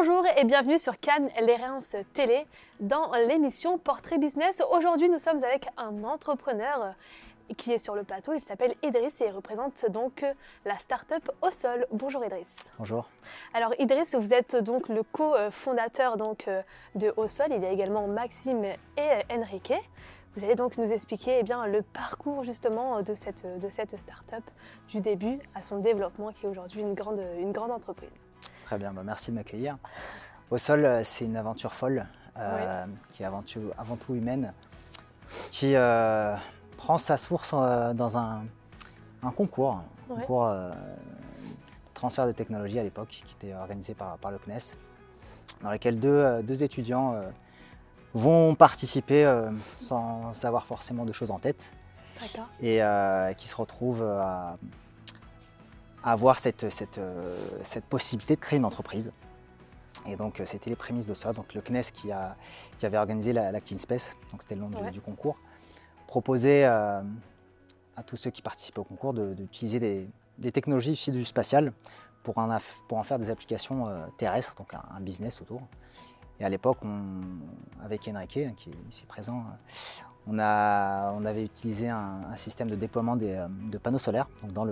Bonjour et bienvenue sur Cannes Les Reims Télé dans l'émission Portrait Business. Aujourd'hui, nous sommes avec un entrepreneur qui est sur le plateau. Il s'appelle Idriss et il représente donc la start-up Osol. Bonjour Idriss. Bonjour. Alors Idriss, vous êtes donc le co-fondateur de Osol. Il y a également Maxime et Enrique. Vous allez donc nous expliquer le parcours justement de cette start-up, du début à son développement qui est aujourd'hui une grande entreprise. Très bien, merci de m'accueillir. Osol, c'est une aventure folle qui est avant tout humaine, qui prend sa source dans un concours, de transfert de technologie à l'époque, qui était organisé par le CNES, dans lequel deux étudiants vont participer sans avoir forcément de choses en tête et qui se retrouvent à avoir cette possibilité de créer une entreprise. Et donc c'était les prémices de ça. Donc le CNES qui avait organisé l'Actin Space, donc c'était le nom du concours, proposait à tous ceux qui participaient au concours d'utiliser des technologies issues du spatial pour en faire des applications terrestres, donc un business autour. Et à l'époque, avec Enrique, qui est ici présent, on avait utilisé un système de déploiement de panneaux solaires. Donc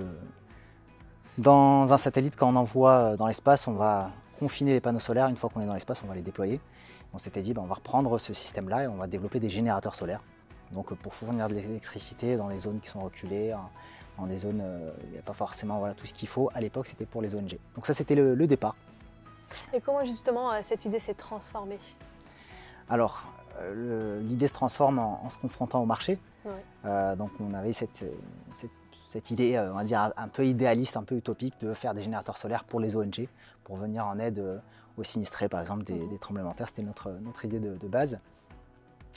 dans un satellite, quand on envoie dans l'espace, on va confiner les panneaux solaires. Une fois qu'on est dans l'espace, on va les déployer. On s'était dit, on va reprendre ce système-là et on va développer des générateurs solaires. Donc pour fournir de l'électricité dans des zones qui sont reculées, dans des zones où il n'y a pas forcément tout ce qu'il faut. À l'époque, c'était pour les ONG. Donc ça, c'était le départ. Et comment justement cette idée s'est transformée? Alors, l'idée se transforme en se confrontant au marché. Donc on avait cette idée, on va dire, un peu idéaliste, un peu utopique de faire des générateurs solaires pour les ONG, pour venir en aide aux sinistrés, par exemple, des tremblements de terre. C'était notre idée de base.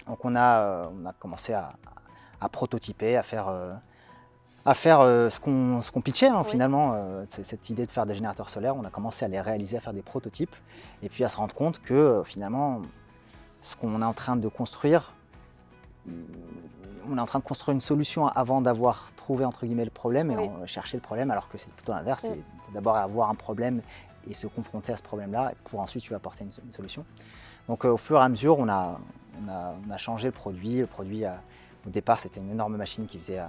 Donc on a commencé à prototyper, à faire ce qu'on pitchait finalement, cette idée de faire des générateurs solaires. On a commencé à les réaliser, à faire des prototypes, et puis à se rendre compte que finalement, ce qu'on est en train de construire, on est en train de construire une solution avant d'avoir trouvé entre guillemets le problème et chercher le problème, alors que c'est plutôt l'inverse. C'est d'abord avoir un problème et se confronter à ce problème-là pour ensuite lui apporter une solution. Donc au fur et à mesure, on a changé le produit. Le produit, au départ, c'était une énorme machine qui faisait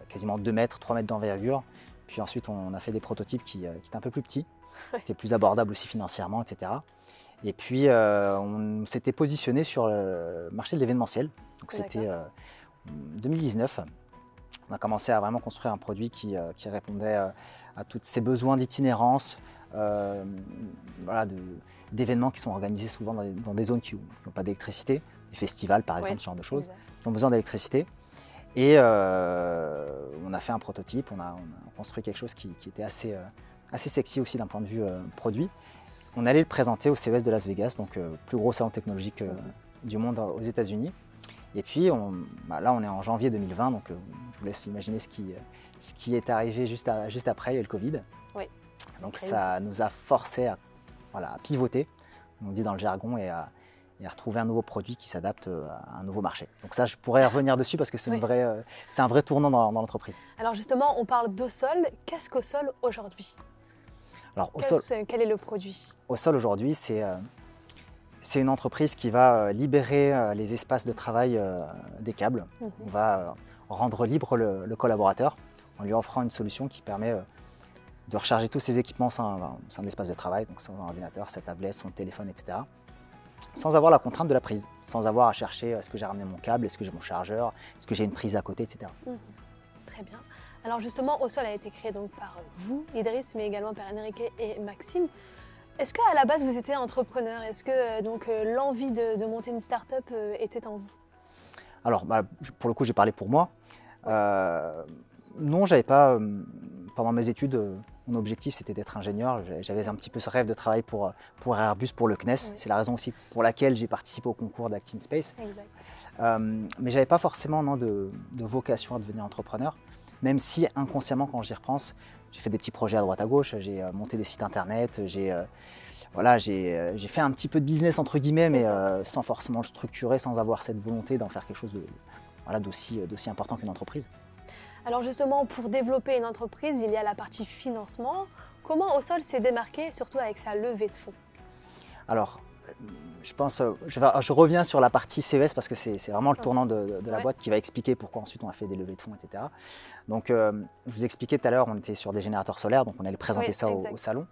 quasiment 2 mètres, 3 mètres d'envergure. Puis ensuite, on a fait des prototypes qui étaient un peu plus petits, qui étaient plus abordables aussi financièrement, etc. Et puis, on s'était positionné sur le marché de l'événementiel. Donc c'était 2019. On a commencé à vraiment construire un produit qui répondait à tous ces besoins d'itinérance, d'événements qui sont organisés souvent dans des zones qui n'ont pas d'électricité, des festivals par exemple, ce genre de choses, qui ont besoin d'électricité. Et on a fait un prototype, on a construit quelque chose qui était assez sexy aussi d'un point de vue produit. On allait le présenter au CES de Las Vegas, donc plus gros salon technologique du monde aux États-Unis. Et puis là, on est en janvier 2020, donc je vous laisse imaginer ce qui est arrivé juste après, il y a eu le Covid. Donc ça nous a forcé à pivoter, on dit dans le jargon, et à retrouver un nouveau produit qui s'adapte à un nouveau marché. Donc ça, je pourrais revenir dessus parce que c'est un vrai tournant dans l'entreprise. Alors justement, on parle d'Osol. Qu'est-ce qu'Osol aujourd'hui? Alors, quel est le produit? Osol aujourd'hui, c'est une entreprise qui va libérer les espaces de travail des câbles. On va rendre libre le collaborateur en lui offrant une solution qui permet de recharger tous ses équipements sans un espace de travail, donc son ordinateur, sa tablette, son téléphone, etc. Sans avoir la contrainte de la prise, sans avoir à chercher est-ce que j'ai ramené mon câble, est-ce que j'ai mon chargeur, est-ce que j'ai une prise à côté, etc. Très bien. Alors justement, Osol a été créé donc par vous, Idriss, mais également par Enrique et Maxime. Est-ce qu'à la base vous étiez entrepreneur? Est-ce que l'envie de monter une start-up était en vous? Alors pour le coup, j'ai parlé pour moi. Non, j'avais pas, pendant mes études, mon objectif c'était d'être ingénieur. J'avais un petit peu ce rêve de travailler pour Airbus, pour le CNES. C'est la raison aussi pour laquelle j'ai participé au concours d'Actin Space. Mais j'avais pas forcément de vocation à devenir entrepreneur, même si inconsciemment, quand j'y repense, j'ai fait des petits projets à droite à gauche, j'ai monté des sites internet, j'ai fait un petit peu de business entre guillemets, mais sans forcément le structurer, sans avoir cette volonté d'en faire quelque chose d'aussi important qu'une entreprise. Alors justement, pour développer une entreprise, il y a la partie financement. Comment Osol s'est démarqué, surtout avec sa levée de fonds? Alors, je pense, je reviens sur la partie CES parce que c'est vraiment le tournant de la boîte qui va expliquer pourquoi ensuite on a fait des levées de fonds, etc. Donc, je vous expliquais tout à l'heure, on était sur des générateurs solaires, donc on allait présenter ça au salon.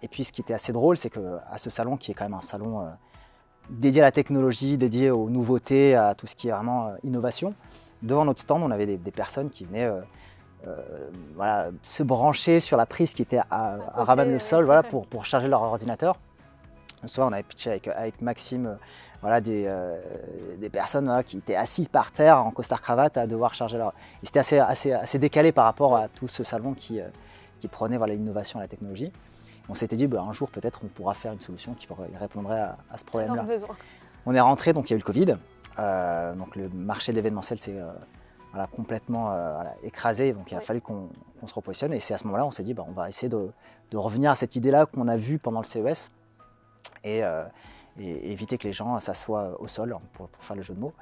Et puis, ce qui était assez drôle, c'est qu'à ce salon, qui est quand même un salon dédié à la technologie, dédié aux nouveautés, à tout ce qui est vraiment innovation, devant notre stand, on avait des personnes qui venaient voilà, se brancher sur la prise qui était à ras le sol voilà, pour charger leur ordinateur. Soit on avait pitché avec Maxime voilà, des personnes voilà, qui étaient assises par terre en costard-cravate à devoir charger leur... Et c'était assez décalé par rapport à tout ce salon qui prenait voilà, l'innovation et la technologie. On s'était dit un jour peut-être on pourra faire une solution qui répondrait à ce problème-là. On est rentré, donc il y a eu le Covid. Donc le marché de l'événementiel s'est voilà, complètement voilà, écrasé, donc il a fallu qu'on se repositionne. Et c'est à ce moment-là on s'est dit on va essayer de revenir à cette idée-là qu'on a vue pendant le CES. Et éviter que les gens s'assoient au sol pour faire le jeu de mots.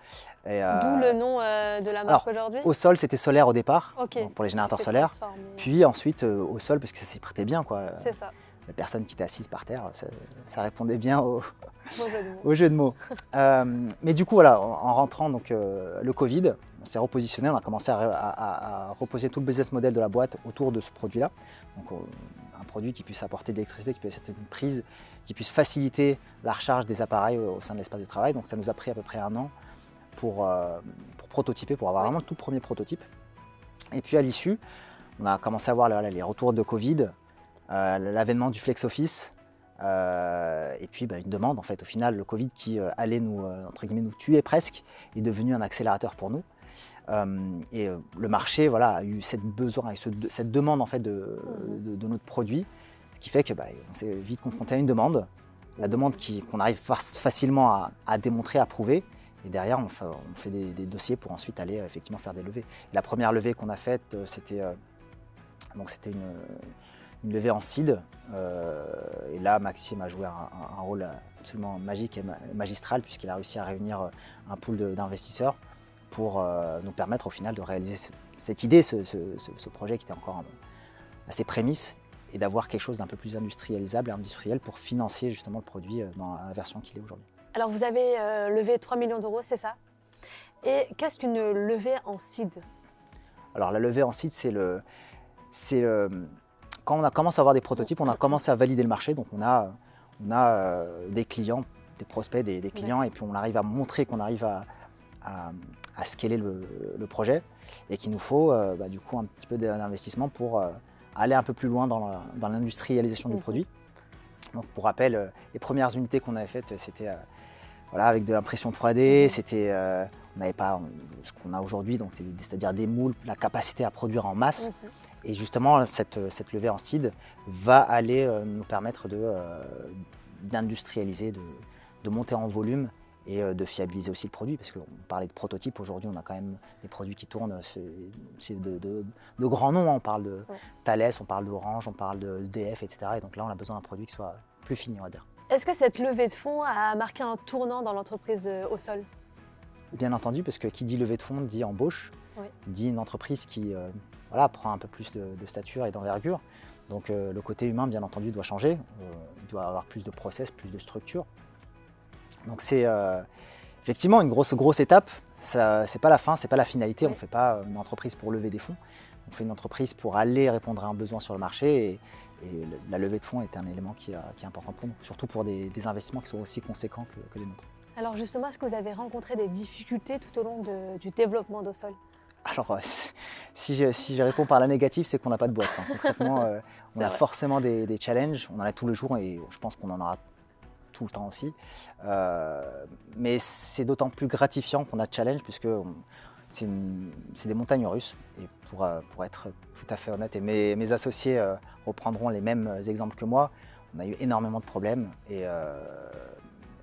D'où le nom de la marque aujourd'hui. Au sol, c'était solaire au départ, donc pour les générateurs solaires. Puis ensuite au sol, parce que ça s'y prêtait bien. C'est ça. La personne qui était assise par terre, ça répondait bien au jeu de mots. Mais du coup, voilà, en rentrant donc, le Covid, on s'est repositionné, on a commencé à reposer tout le business model de la boîte autour de ce produit-là. Donc, un produit qui puisse apporter de l'électricité, qui puisse être une prise, qui puisse faciliter la recharge des appareils au sein de l'espace de travail. Donc ça nous a pris à peu près 1 an pour prototyper, pour avoir vraiment le tout premier prototype. Et puis à l'issue, on a commencé à voir les retours de Covid, l'avènement du flex office, et puis une demande en fait. Au final, le Covid qui allait entre guillemets, nous tuer presque, est devenu un accélérateur pour nous. Et le marché voilà, a eu cette demande en fait, de notre produit, ce qui fait que on s'est vite confronté à une demande, la demande qu'on arrive facilement à démontrer, à prouver, et derrière on fait des dossiers pour ensuite aller effectivement faire des levées. Et la première levée qu'on a faite, c'était une levée en seed, et là Maxime a joué un rôle absolument magique et magistral puisqu'il a réussi à réunir un pool d'investisseurs pour nous permettre au final de réaliser cette idée, ce projet qui était encore à ses prémices, et d'avoir quelque chose d'un peu plus industriel pour financer justement le produit dans la version qu'il est aujourd'hui. Alors vous avez levé 3 millions d'euros, c'est ça? Et qu'est-ce qu'une levée en seed? Alors la levée en seed, c'est quand on commence à avoir des prototypes, on a commencé à valider le marché, donc on a des clients, des prospects, des clients, et puis on arrive à montrer qu'on arrive à scaler le projet, et qu'il nous faut du coup un petit peu d'investissement pour aller un peu plus loin dans l'industrialisation du produit. Donc pour rappel, les premières unités qu'on avait faites, c'était voilà, avec de l'impression 3D, on n'avait pas ce qu'on a aujourd'hui, donc c'est-à-dire des moules, la capacité à produire en masse. Et justement, cette levée en seed va aller nous permettre d'industrialiser, de monter en volume, et de fiabiliser aussi le produit, parce qu'on parlait de prototypes, aujourd'hui on a quand même des produits qui tournent chez de grands noms, on parle de Thales, on parle d'Orange, on parle d'EDF, etc. Et donc là on a besoin d'un produit qui soit plus fini, on va dire. Est-ce que cette levée de fonds a marqué un tournant dans l'entreprise au sol? Bien entendu, parce que qui dit levée de fonds dit embauche, dit une entreprise qui voilà, prend un peu plus de stature et d'envergure. Donc le côté humain, bien entendu, doit changer, il doit avoir plus de process, plus de structure. Donc c'est effectivement une grosse étape. C'est pas la fin, c'est pas la finalité. On ne fait pas une entreprise pour lever des fonds. On fait une entreprise pour aller répondre à un besoin sur le marché. Et la levée de fonds est un élément qui est important pour nous, surtout pour des investissements qui sont aussi conséquents que les nôtres. Alors justement, est-ce que vous avez rencontré des difficultés tout au long du développement d'Ausol? Alors si je réponds par la négative, c'est qu'on n'a pas de boîte. Concrètement, on a forcément des challenges. On en a tous les jours et je pense qu'on en aura tout le temps aussi. Mais c'est d'autant plus gratifiant qu'on a de challenge, puisque c'est des montagnes russes. Et pour être tout à fait honnête, et mes associés reprendront les mêmes exemples que moi, on a eu énormément de problèmes. Et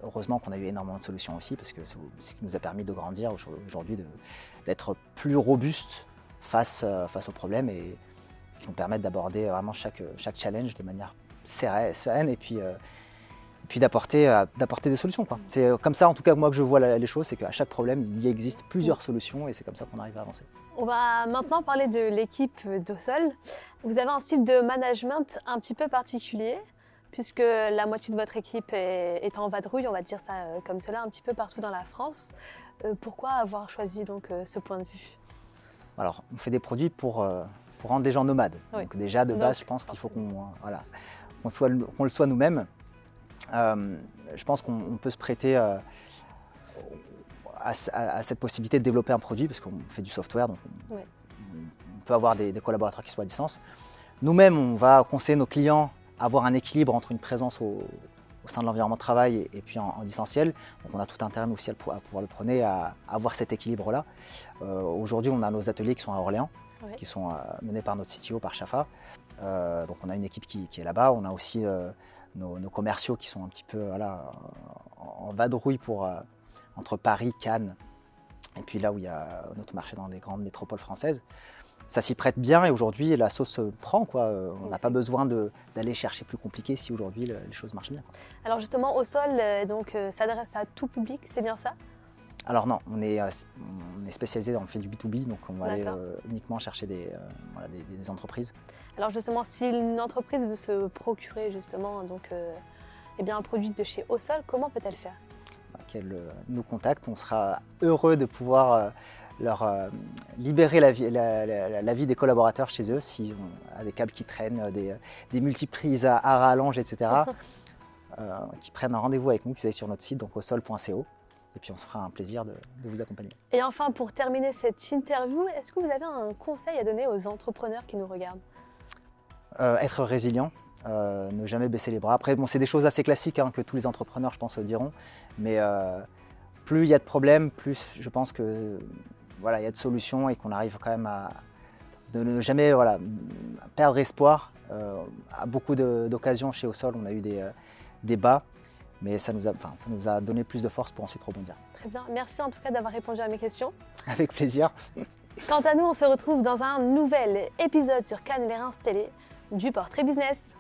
heureusement qu'on a eu énormément de solutions aussi, parce que c'est ce qui nous a permis de grandir aujourd'hui, d'être plus robuste face aux problèmes, et qui nous permettent d'aborder vraiment chaque challenge de manière sereine, et puis d'apporter des solutions, quoi. C'est comme ça, en tout cas, moi, que je vois les choses, c'est qu'à chaque problème, il y existe plusieurs solutions, et c'est comme ça qu'on arrive à avancer. On va maintenant parler de l'équipe d'Ausol. Vous avez un style de management un petit peu particulier. puisque la moitié de votre équipe est en vadrouille, on va dire ça comme cela, un petit peu partout dans la France. Pourquoi avoir choisi donc ce point de vue? Alors, on fait des produits pour rendre les gens nomades. Oui. Donc déjà, de base, je pense qu'il faut qu'on le soit nous-mêmes. Je pense qu'on peut se prêter à cette possibilité de développer un produit, parce qu'on fait du software, donc on peut avoir des collaborateurs qui soient à distance. Nous-mêmes, on va conseiller nos clients à avoir un équilibre entre une présence au sein de l'environnement de travail et puis en distanciel. Donc on a tout intérêt aussi à pouvoir le prôner, à avoir cet équilibre-là. Aujourd'hui, on a nos ateliers qui sont à Orléans, qui sont menés par notre CTO, par Shafa. Donc on a une équipe qui est là-bas. On a aussi nos commerciaux qui sont un petit peu en vadrouille entre Paris, Cannes, et puis là où il y a notre marché dans les grandes métropoles françaises. Ça s'y prête bien et aujourd'hui la sauce se prend, quoi. On n'a pas besoin d'aller chercher plus compliqué si aujourd'hui les choses marchent bien. Alors justement, Osol s'adresse à tout public, c'est bien ça? Alors non, on est spécialisé dans le fait du B2B, donc on va aller uniquement chercher des entreprises. Alors justement, si une entreprise veut se procurer justement un produit de chez Osol, comment peut-elle faire? Qu'elle nous contacte, on sera heureux de pouvoir leur libérer la vie des collaborateurs chez eux, s'ils ont des câbles qui traînent, des multiprises à rallonge, etc. Qui prennent un rendez-vous avec nous, qu'ils aillent sur notre site, donc osol.co. Et puis on se fera un plaisir de vous accompagner. Et enfin, pour terminer cette interview, est-ce que vous avez un conseil à donner aux entrepreneurs qui nous regardent? Être résilient, ne jamais baisser les bras. Après, bon, c'est des choses assez classiques que tous les entrepreneurs, je pense, diront. Mais plus il y a de problèmes, plus je pense que il y a de solutions et qu'on arrive quand même de ne jamais perdre espoir. À beaucoup d'occasions chez Osol, on a eu des bas. Mais ça nous a donné plus de force pour ensuite rebondir. Très bien, merci en tout cas d'avoir répondu à mes questions. Avec plaisir. Quant à nous, on se retrouve dans un nouvel épisode sur Cannes Les Reims Télé du Portrait Business.